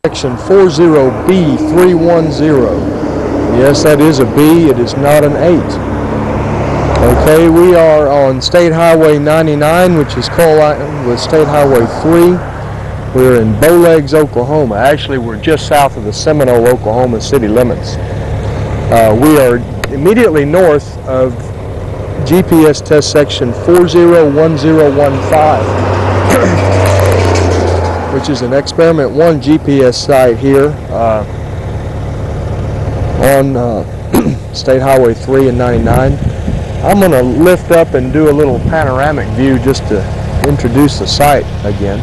Section 40B310. Yes, that is a B. It is not an 8. Okay, we are on State Highway 99, which is co-line with State Highway 3. We're in Bowlegs, Oklahoma. Actually, we're just south of the Seminole, Oklahoma city limits. We are immediately north of GPS test section 401015, which is an Experiment 1 GPS site here on State Highway 3 and 99. I'm going to lift up and do a little panoramic view just to introduce the site again.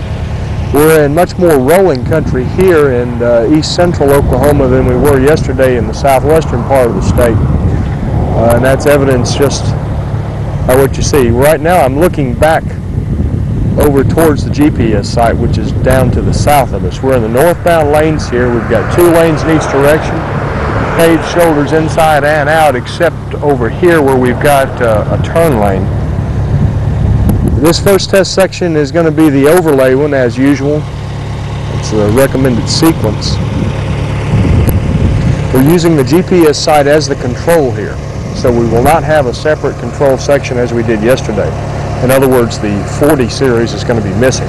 We're in much more rolling country here in east central Oklahoma than we were yesterday in the southwestern part of the state. And that's evidence just by what you see. Right now I'm looking back over towards the GPS site, which is down to the south of us. We're in the northbound lanes here. We've got 2 lanes in each direction, paved shoulders inside and out, except over here where we've got a turn lane. This first test section is going to be the overlay one, as usual. It's a recommended sequence. We're using the GPS site as the control here, so we will not have a separate control section as we did yesterday. In other words, the 40 series is going to be missing.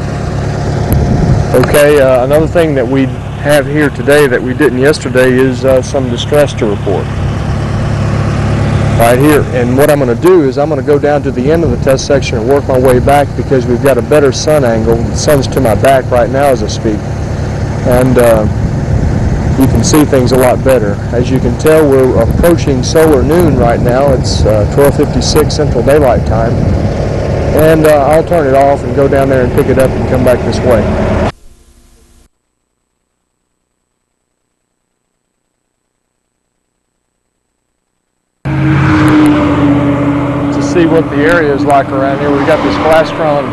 Okay, another thing that we have here today that we didn't yesterday is some distress to report. Right here. And what I'm going to do is I'm going to go down to the end of the test section and work my way back because we've got a better sun angle. The sun's to my back right now as I speak. And you can see things a lot better. As you can tell, we're approaching solar noon right now. It's 12:56 Central Daylight Time. And I'll turn it off and go down there and pick it up and come back this way. To see what the area is like around here, we've got this Glastron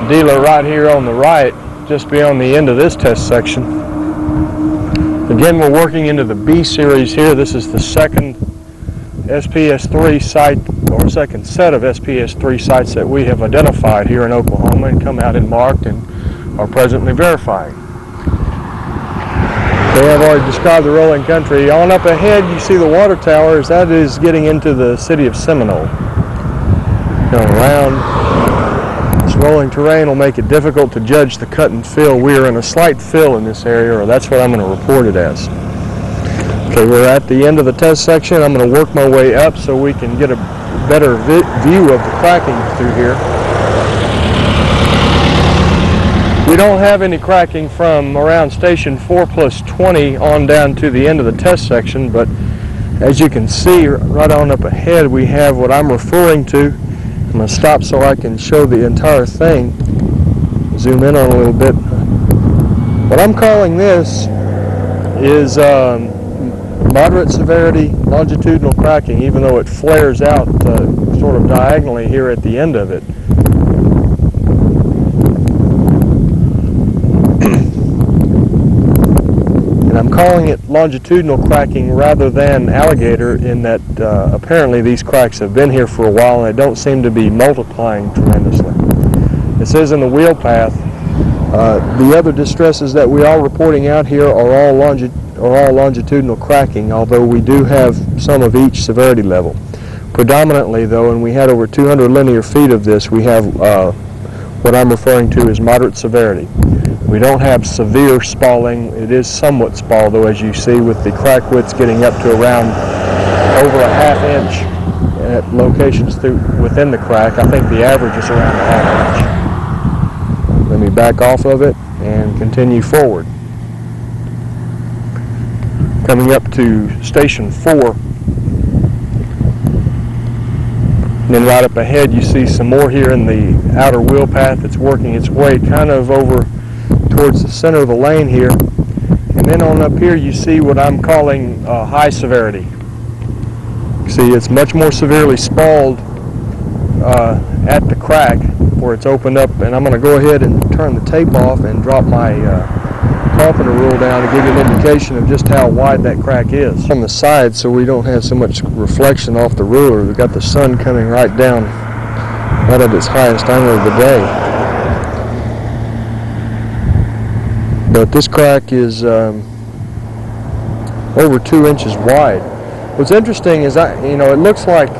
dealer right here on the right, just beyond the end of this test section. Again, we're working into the B series here. This is the second SPS3 site, or second set of SPS3 sites that we have identified here in Oklahoma and come out and marked and are presently verifying. Okay, I've already described the rolling country. On up ahead you see the water towers. That is getting into the city of Seminole. Going around. This rolling terrain will make it difficult to judge the cut and fill. We are in a slight fill in this area, or that's what I'm going to report it as. Okay, we're at the end of the test section. I'm going to work my way up so we can get a better view of the cracking through here. We don't have any cracking from around station 4+20 on down to the end of the test section, but as you can see right on up ahead we have what I'm referring to. I'm going to stop so I can show the entire thing. Zoom in on a little bit. What I'm calling this is moderate severity longitudinal cracking, even though it flares out sort of diagonally here at the end of it. And I'm calling it longitudinal cracking rather than alligator in that apparently these cracks have been here for a while and they don't seem to be multiplying tremendously. This is in the wheel path. The other distresses that we are reporting out here are all longitudinal cracking, although we do have some of each severity level. Predominantly though, and we had over 200 linear feet of this, we have what I'm referring to as moderate severity. We don't have severe spalling. It is somewhat spalled though, as you see, with the crack widths getting up to around over a ½ inch at locations within the crack. I think the average is around a ½ inch. Let me back off of it and continue forward. Coming up to station 4. And then right up ahead you see some more here in the outer wheel path that's working its way kind of over towards the center of the lane here. And then on up here you see what I'm calling high severity. See, it's much more severely spalled at the crack where it's opened up, and I'm going to go ahead and turn the tape off and drop my carpenter rule down to give you an indication of just how wide that crack is. On the side, so we don't have so much reflection off the ruler, we've got the sun coming right down right at its highest angle of the day. But this crack is over 2 inches wide. What's interesting is, it looks like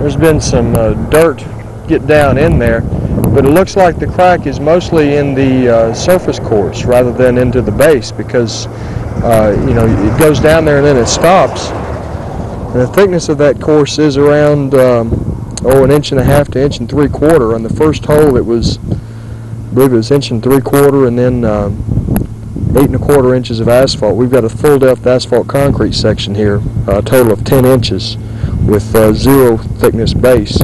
there's been some dirt get down in there, but it looks like the crack is mostly in the surface course rather than into the base, because it goes down there and then it stops. And the thickness of that course is around 1.5 inches to 1 3/4 inches. On the first hole I believe it was 1 3/4 inches, and then 8 1/4 inches of asphalt. We've got a full depth asphalt concrete section here, a total of 10 inches with 0 thickness base.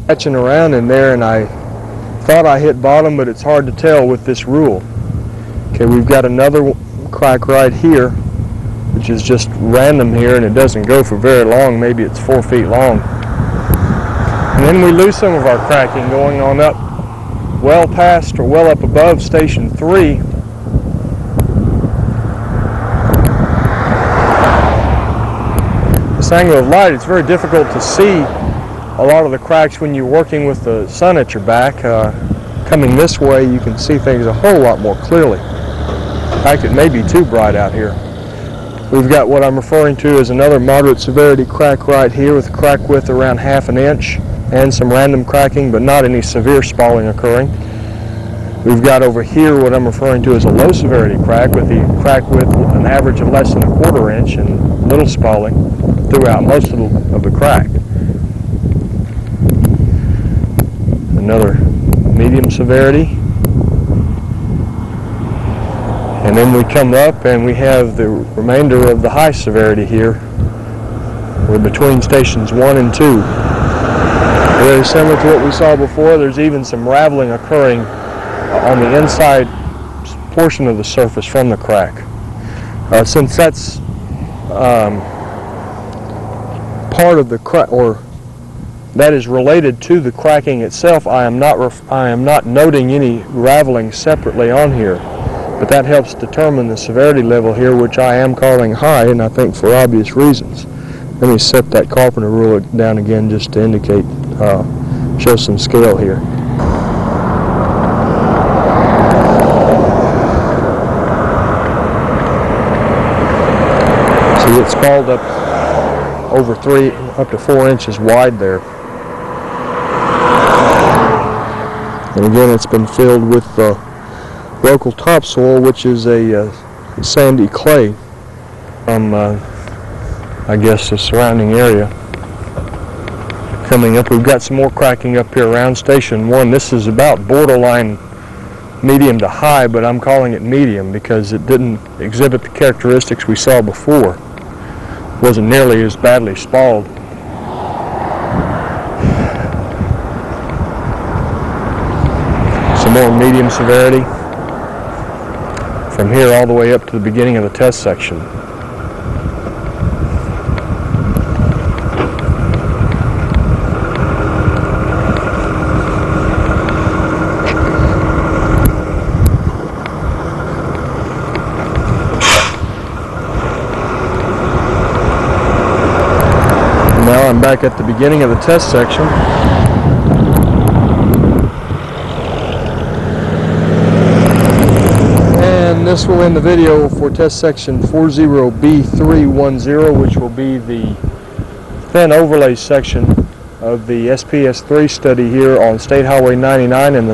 Patching around in there, and I thought I hit bottom, but it's hard to tell with this rule. Okay, we've got another crack right here, which is just random here, and it doesn't go for very long. Maybe it's 4 feet long. And then we lose some of our cracking going on up well past or well up above Station 3. This angle of light, it's very difficult to see a lot of the cracks when you're working with the sun at your back. Coming this way, you can see things a whole lot more clearly. In fact, it may be too bright out here. We've got what I'm referring to as another moderate severity crack right here, with a crack width around 1/2 inch and some random cracking, but not any severe spalling occurring. We've got over here what I'm referring to as a low severity crack, with the crack width an average of less than 1/4 inch and little spalling throughout most of the crack. Another medium severity. And then we come up and we have the remainder of the high severity here. We're between stations 1 and 2. Very similar to what we saw before. There's even some raveling occurring on the inside portion of the surface from the crack. Since that's part of the crack, or that is related to the cracking itself, I am not noting any raveling separately on here. But that helps determine the severity level here, which I am calling high, and I think for obvious reasons. Let me set that Carpenter ruler down again just to indicate, show some scale here. See, it's spalled up over 3 up to 4 inches wide there. And again, it's been filled with local topsoil, which is a sandy clay from, I guess, the surrounding area. Coming up, we've got some more cracking up here around Station 1. This is about borderline medium to high, but I'm calling it medium because it didn't exhibit the characteristics we saw before. It wasn't nearly as badly spalled. Some more medium severity from here all the way up to the beginning of the test section. Now I'm back at the beginning of the test section. And this will end the video for test section 40B310, which will be the thin overlay section of the SPS3 study here on State Highway 99 in the north.